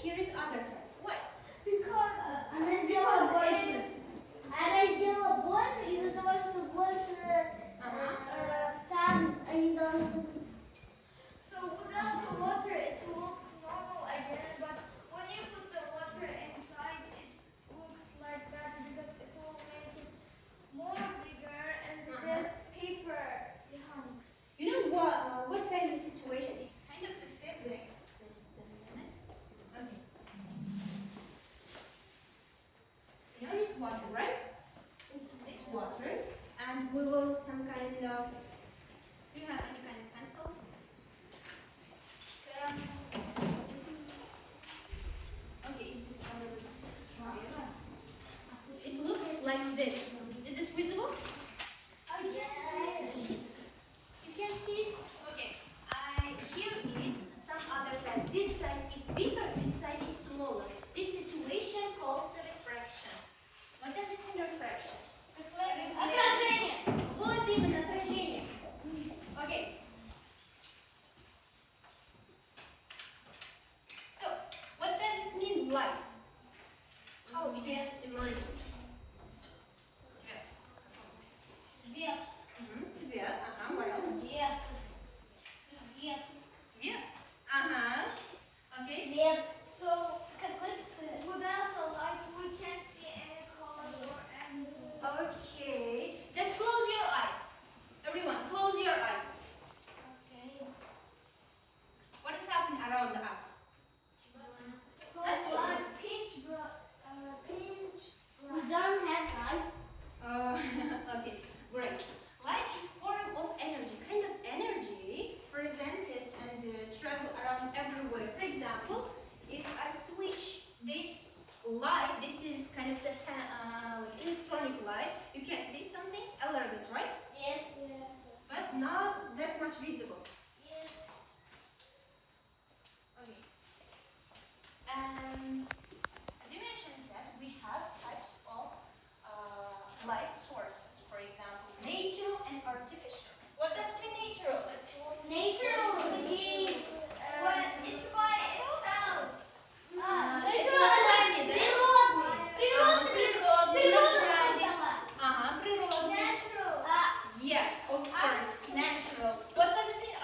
here is other side. Why? Because Она сделала больше. Она сделала больше из-за того, что больше там они должны. so without the water it looks normal again, but when you put the water inside it looks like that because it will make it more bigger and there's paper behind. You know what kind of situation? It's kind of the physics. Just a minute. Okay. You know this water, right? This water, and we will some kind of. Do you have any kind of pencil? Okay, it looks like this. Is this visible? I can see it. You can see it? Okay. Here is some other side. This side is bigger, this side is smaller. This situation calls the refraction. What does it mean, refraction? Отражение. Вот именно, отражение. Okay. So, what does it mean, light? How it is emergent? Цвет. Свет. Цвет. Ага, пожалуйста. Свет. Свет. Свет. Ага. Okay. Цвет. So Какой цвет? without the light we can't see any colors or anything. Okay. Just close your eyes. Everyone, close your eyes. Okay. What is happening around us? So Let's go. like pinch pinch. We don't have light. Okay, great. Light is form of energy, kind of energy presented and travel around everywhere. For example, if I switch this light, this is kind of the electronic light. You can see something a little bit, right? Yes. But not that much visible. Yes. Okay. And as you mentioned, that we have types of light sources. For example, natural and artificial. What does it mean, natural? Natural means When it's by itself. природный. Природный. Natural. Yeah, of course, natural. What does it mean,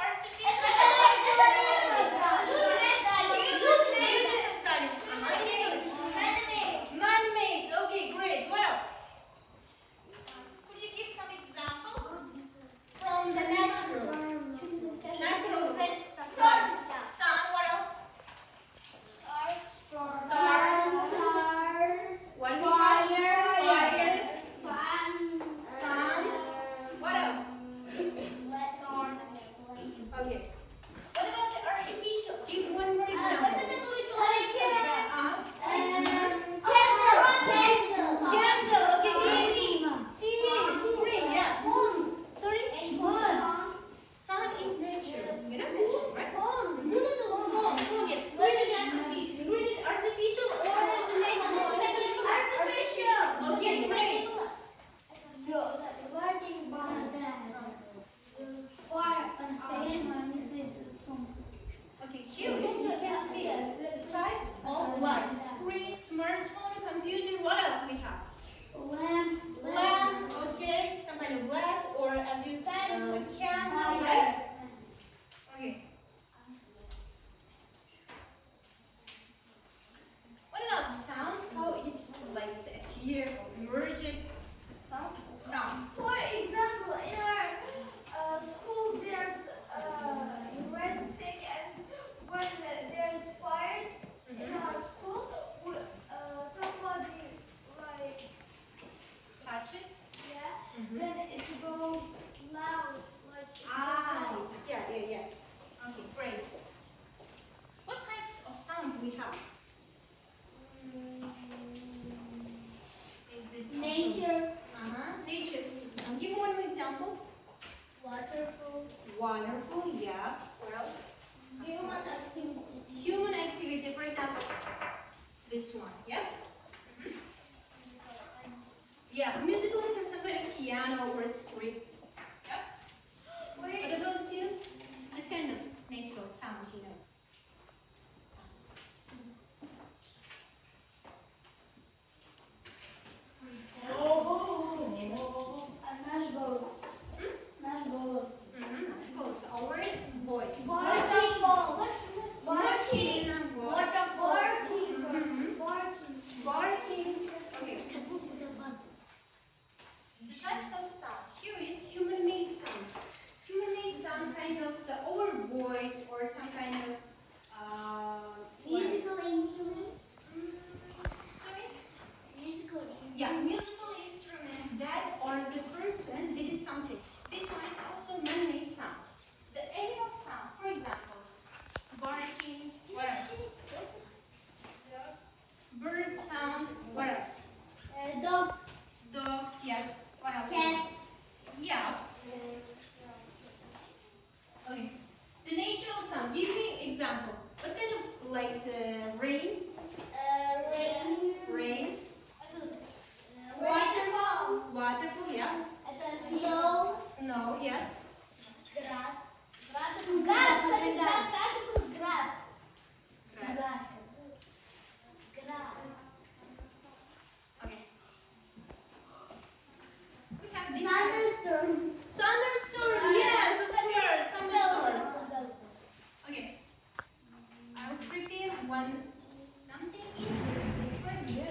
something interesting for you.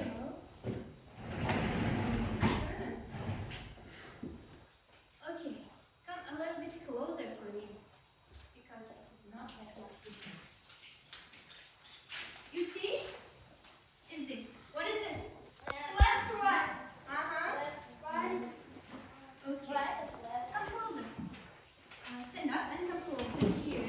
Experiment. Okay, come a little bit closer for me because it is not like this. You see? Is this? What is this? Left to right. Right. Okay. Come closer. Stand up and come closer here.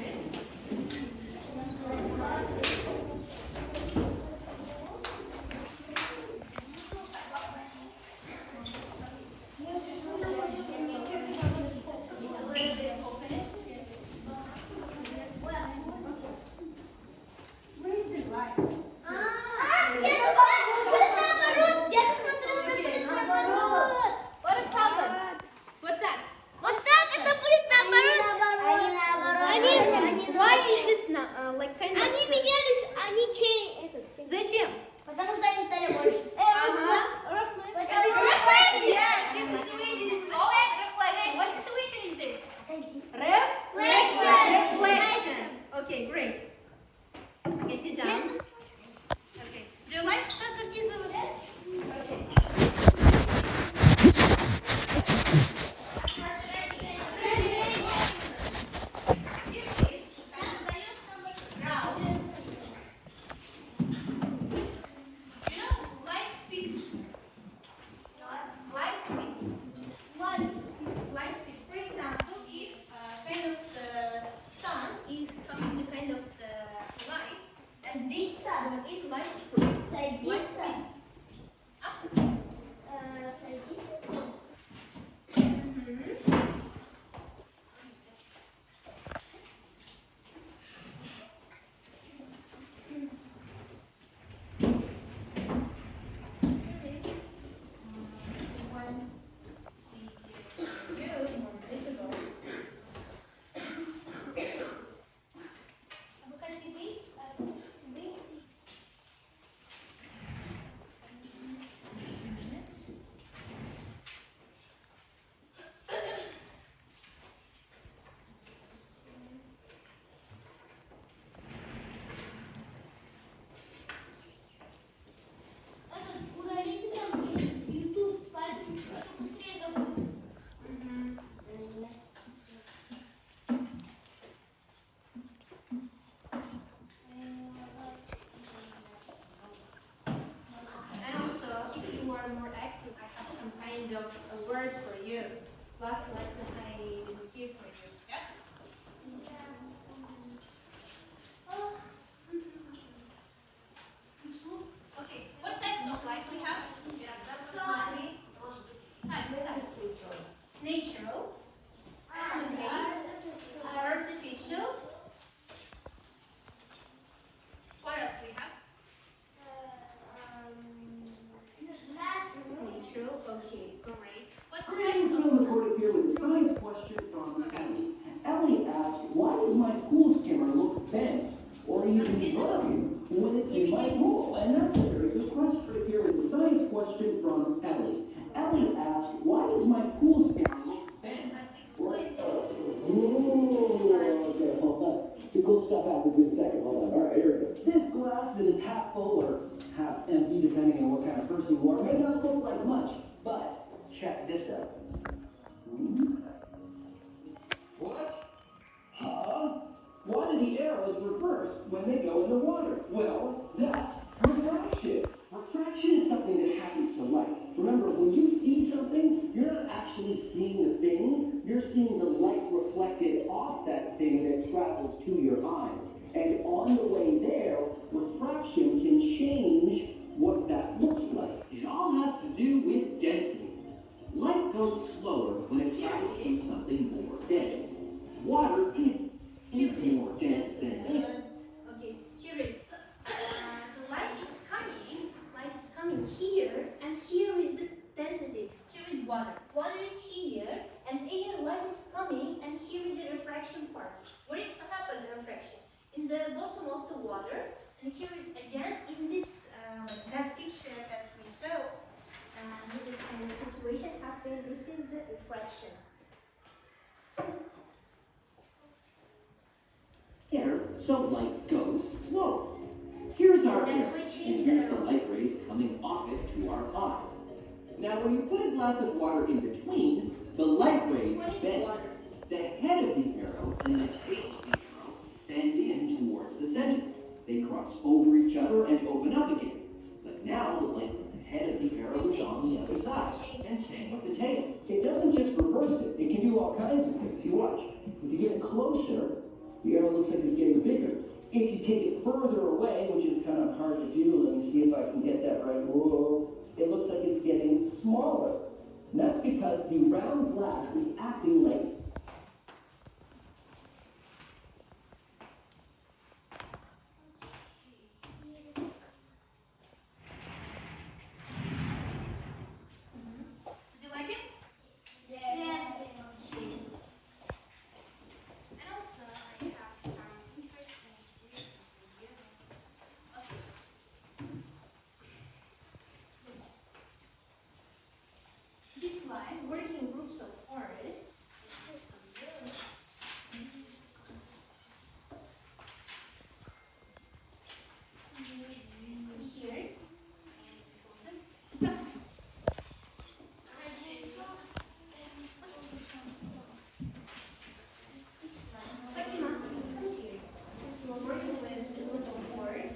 Зачем? Потому что они стали больше. Yeah, this situation is called reflection. What situation is this? Reflection. Okay, great. Okay, sit down. Okay. Do you like? Okay. Light speed. For example, if kind of the sun is coming the kind of the light, and this sun is light speed. Light speed. Up. More active, I have some kind of words for you. Last lesson I will give for you. Yeah? Okay, what types of light we have? Types. Natural, man-made, artificial. What else we have? Natural, okay, great. What Hi, types I'm of recording here with a science question from Ellie. Ellie asked, why does my pool skimmer look bent or even broken when it's in my pool? And that's a very good question. Right here with a science question from Ellie. Ellie asked, why does my pool skimmer look bent? Explain this. Okay, hold on. The cool stuff happens in a second. Hold on. All right, here we go. This glass that is half full or half empty, depending on what kind of person you are, may not look like much, but check this out. What? Huh? Why do the arrows reverse when they go in the water? Well, that's refraction. Refraction is something that happens to light. Remember, when you see something, you're not actually seeing the thing. You're seeing the light reflected off that thing that travels to your eyes. And on the way there, refraction can change what that looks like. It all has to do with density. Light goes slower when it travels through something more dense. Water is more dense than air. Okay, here is the light is coming here, and here is the density. Here is water. Water is here, and air light is coming, and here is the refraction part. Where is happened the refraction? In the bottom of the water, and here is again in this that picture that we saw. This is kind of situation happened. This is the refraction. Air, so light goes slower. Here cornea, and here's the light rays coming off it to our eye. Now, when you put a glass of water in between, the light rays bend. The head of the arrow and the tail of the arrow bend in towards the center. They cross over each other and open up again. But now the light from the head of the arrow is on the other side, and same with the tail. It doesn't just reverse it. It can do all kinds of things. You watch. If you get closer, the arrow looks like it's getting bigger. If you take it further away, which is kind of hard to do, let me see if I can get that right. Whoa. It looks like it's getting smaller. And that's because the round glass is acting like Would you like it? Yes. And also, I have some interesting activities for you. Okay. Just this line, working groups of four. This is considered. Here. Fatima, come here. You are working with the little board.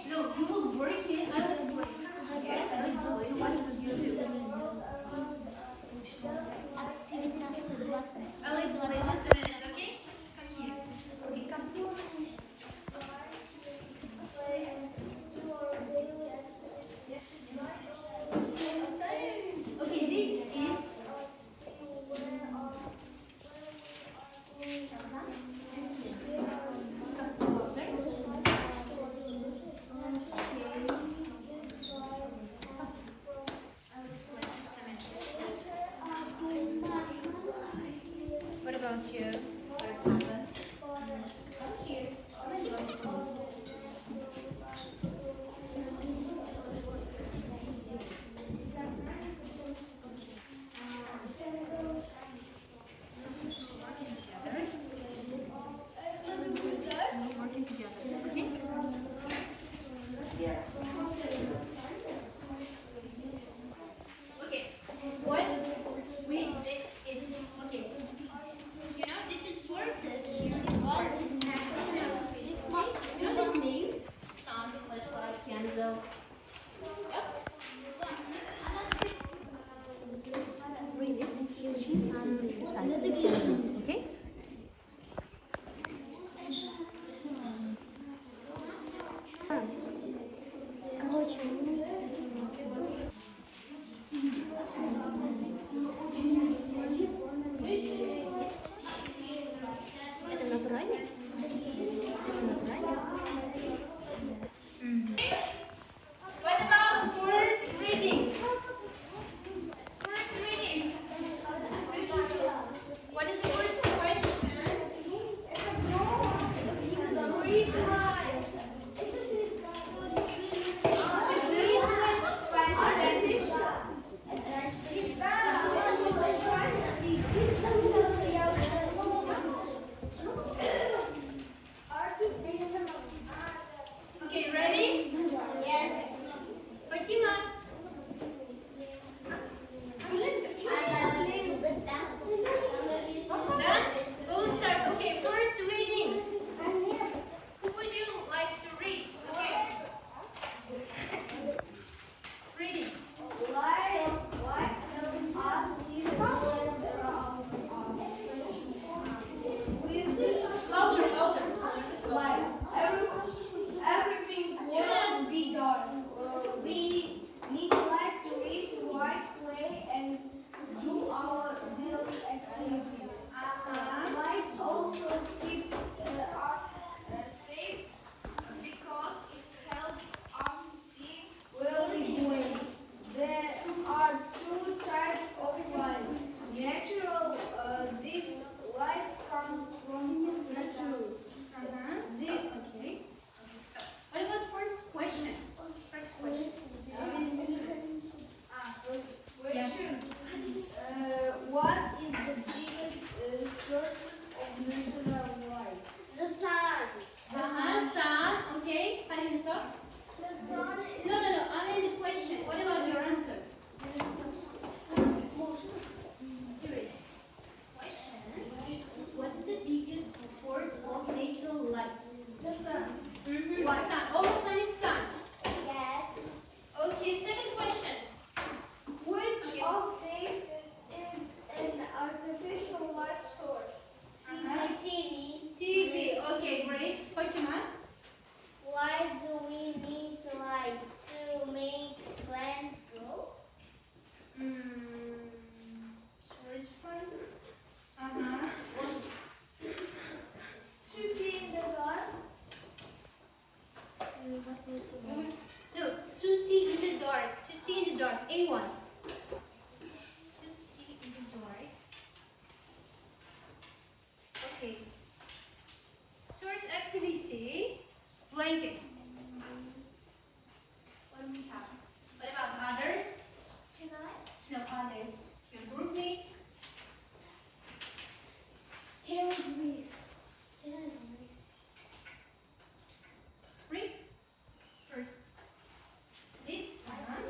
No, you will work it. I'll explain. Yes, I'll explain what you do. I'll explain just a minute, okay? Come here. Okay, come. Okay, this is come closer. I'll explain just a minute. What about you? What's happened? Come here. Come and join us. Working together. Okay? Yes. Okay. What we did, it's okay. You know, this is sorted. You know, this word is natural. You know this name? Sun, flashlight, candle. Yep. Sun exercise. Okay? Это натурально? Это натурально? What about first reading? First reading. What is the first question? Read right. A1. 2C in the dark. Okay. Third activity, blanket. What do we have? What about others? Can I? No, others. Your group mates. Can we please? Can I? Read first. This one.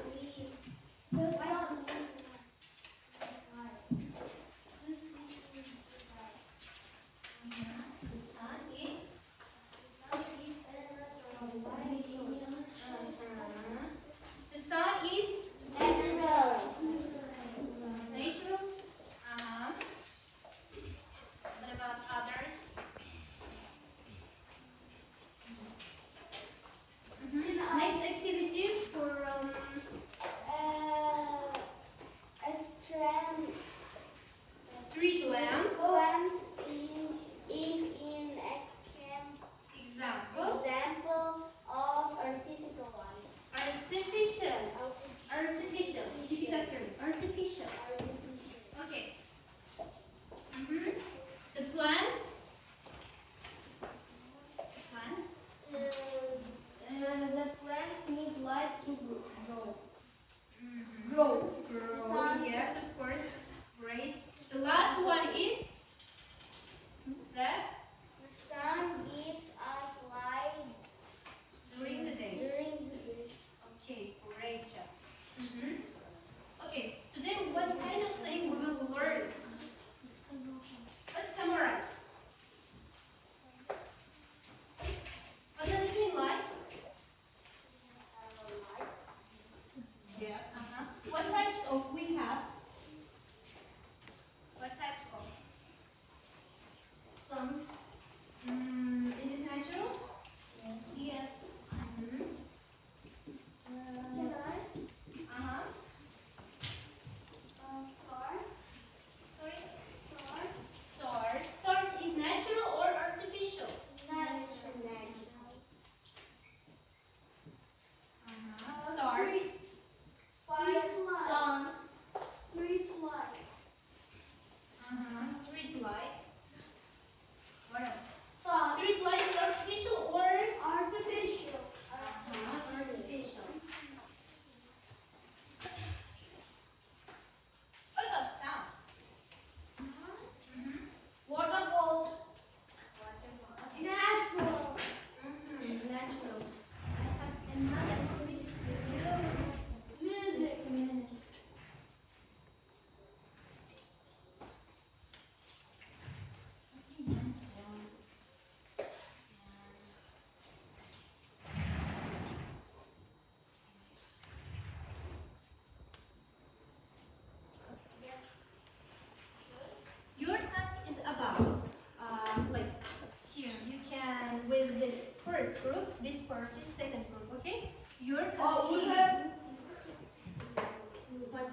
The sun. The sun is. The sun is Natural. naturals. What about others? Next activity for A strand. street lamp. Plants is in a camp. Example. Example of artificial light. Artificial. Artificial. Give it a turn. Artificial. Okay. The plant. Plant. The plants need light to grow. Grow. Grow. Sun. Yes, of course. Great. The last one is the The sun gives us light during the day. during the day. Okay, great job. Okay, today what kind of thing we will learn? Let's summarize. What does it mean, light? Yeah. What types of we have? What types of? Sun. Is this natural? Yes. Can I? Stars. Sorry? Stars. Stars. Stars is natural or artificial? Natural. Stars. Sun. Street light. Street light. What else? Sun. Street light is artificial or? Artificial. Artificial. What about sound? Waterfall. Okay. Natural. Natural. I have another activity for you. Music. Something went wrong. Your task is about, like, here, you can, with this first group, this part is second group, okay? Your task Oh, we is... have- What?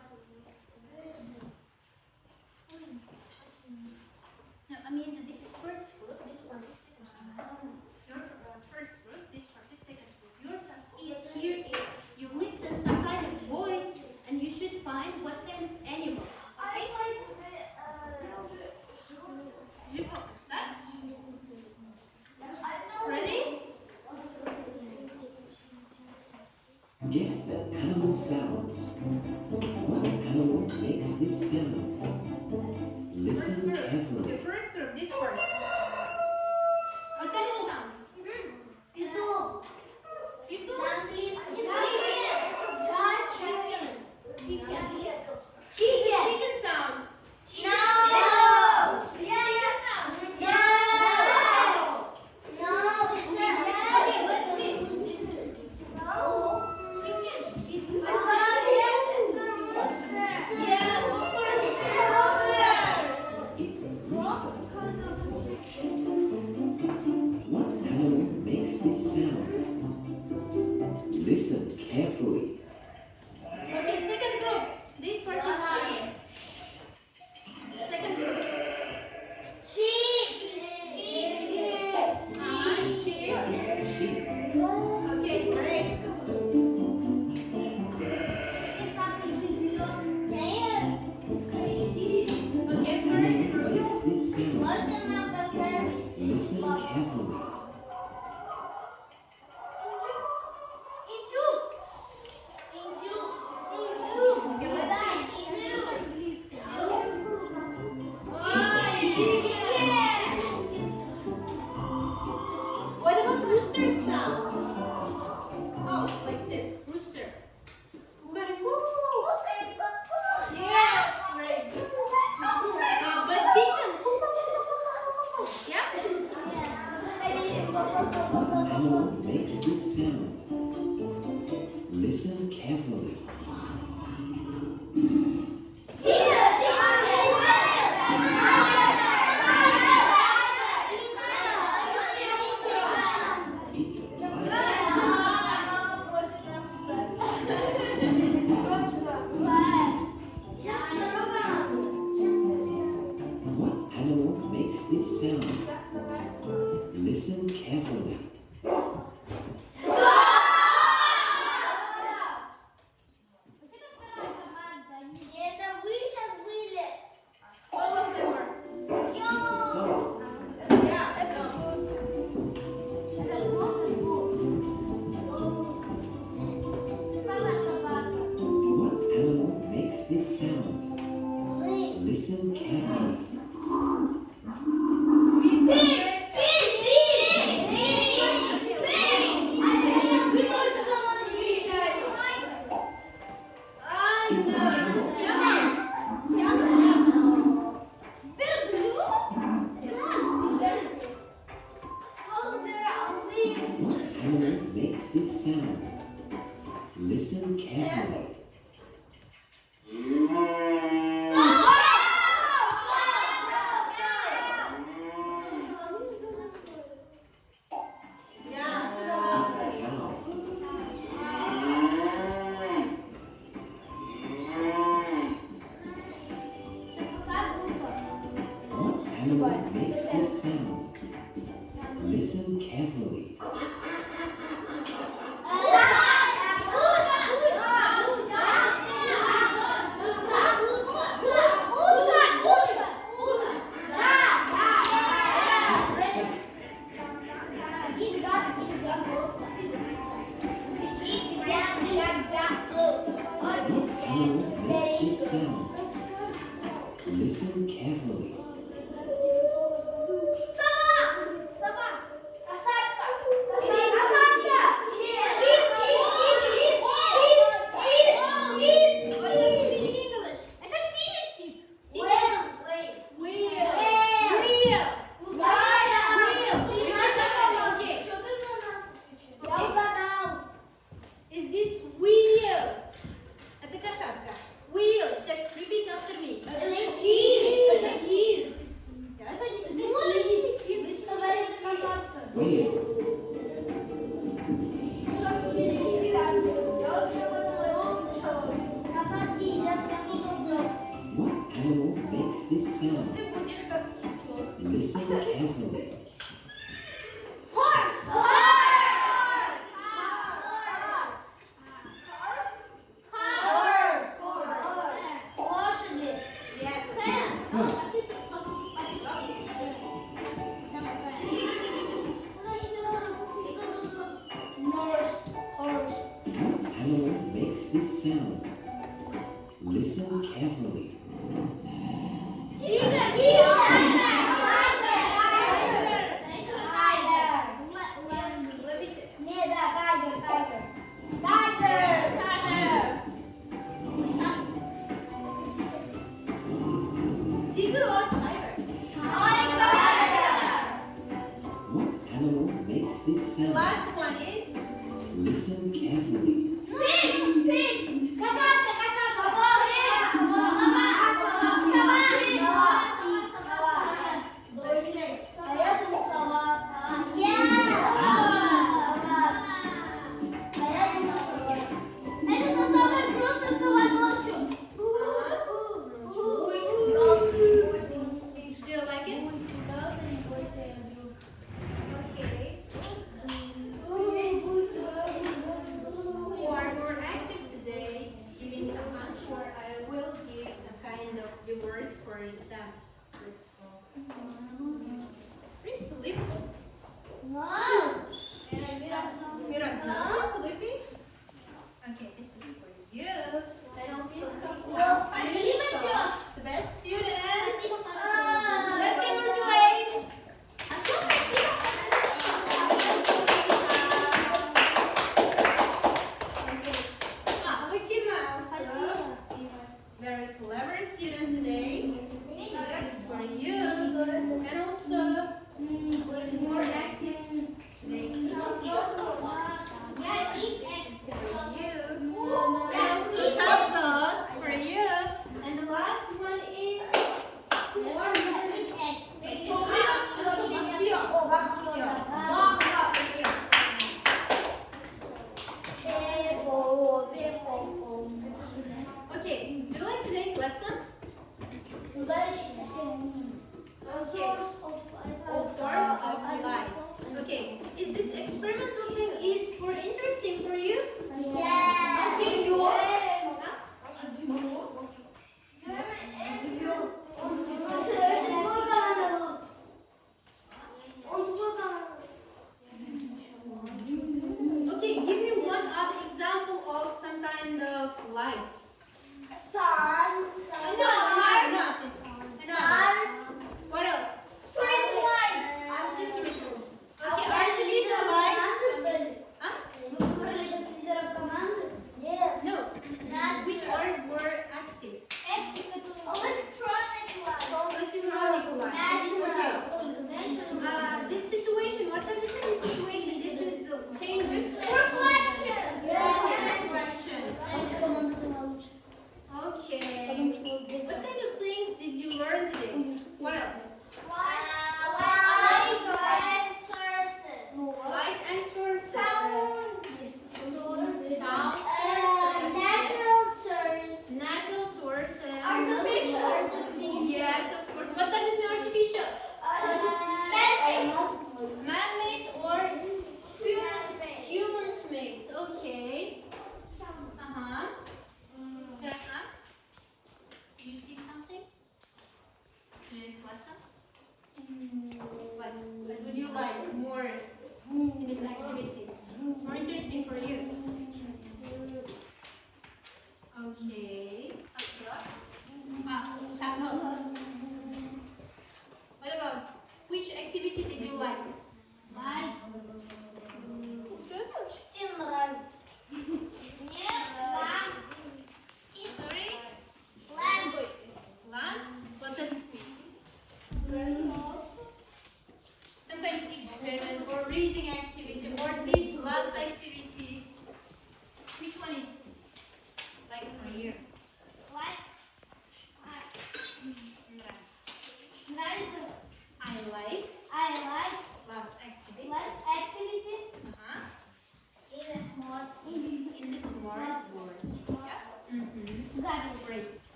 No, I mean, this is first group, this part is second group. Your first group, this part is second group. Your task is here is, you listen some kind of voice, and you should find what kind of animal, okay? You go, that? Ready? Guess the animal sounds. What animal makes this sound? Listen Okay, carefully. first group, this part. What kind of sound? YouTube. YouTube? Chicken sound. This is chicken sound. Okay, let's see. Yeah, of course, it's a rooster. It's a rooster. Listen carefully. It's What animal makes this sound? Listen carefully. Это вы сейчас были. All of them are. It's a dog. Yeah, это. Это губ. Сама собака. What animal makes this sound? Мы. Listen carefully. Вы тоже сама отвечаете. And this is camel. Camel, How's there a wing? What animal makes this sound? Listen carefully. yeah. It's a cow. What animal makes this sound? Listen carefully. What animal makes this sound? Listen carefully. Is this wheel? Это касатка. Wheel. Just repeat after me. Wait. What animal makes this sound? Listen carefully. Yes. What animal makes this sound? Listen carefully. Tiger or tiger? What animal makes this sound? Last one is Listen carefully. do you like it? Okay. Who are more active today, giving some answer, I will give some kind of reward for them. First of all. Pretty sleepy. Miroslav, are you sleepy? Okay, this is for you. And also the best students. Let's congratulate. Okay. Fatima also is very clever student today. This is for you. And also more active today. This is for you.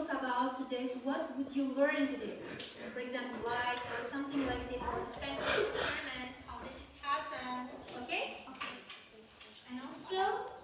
talk about today is what would you learn today? For example, light or something like this, or this kind of experiment, how this is happen. Okay? And also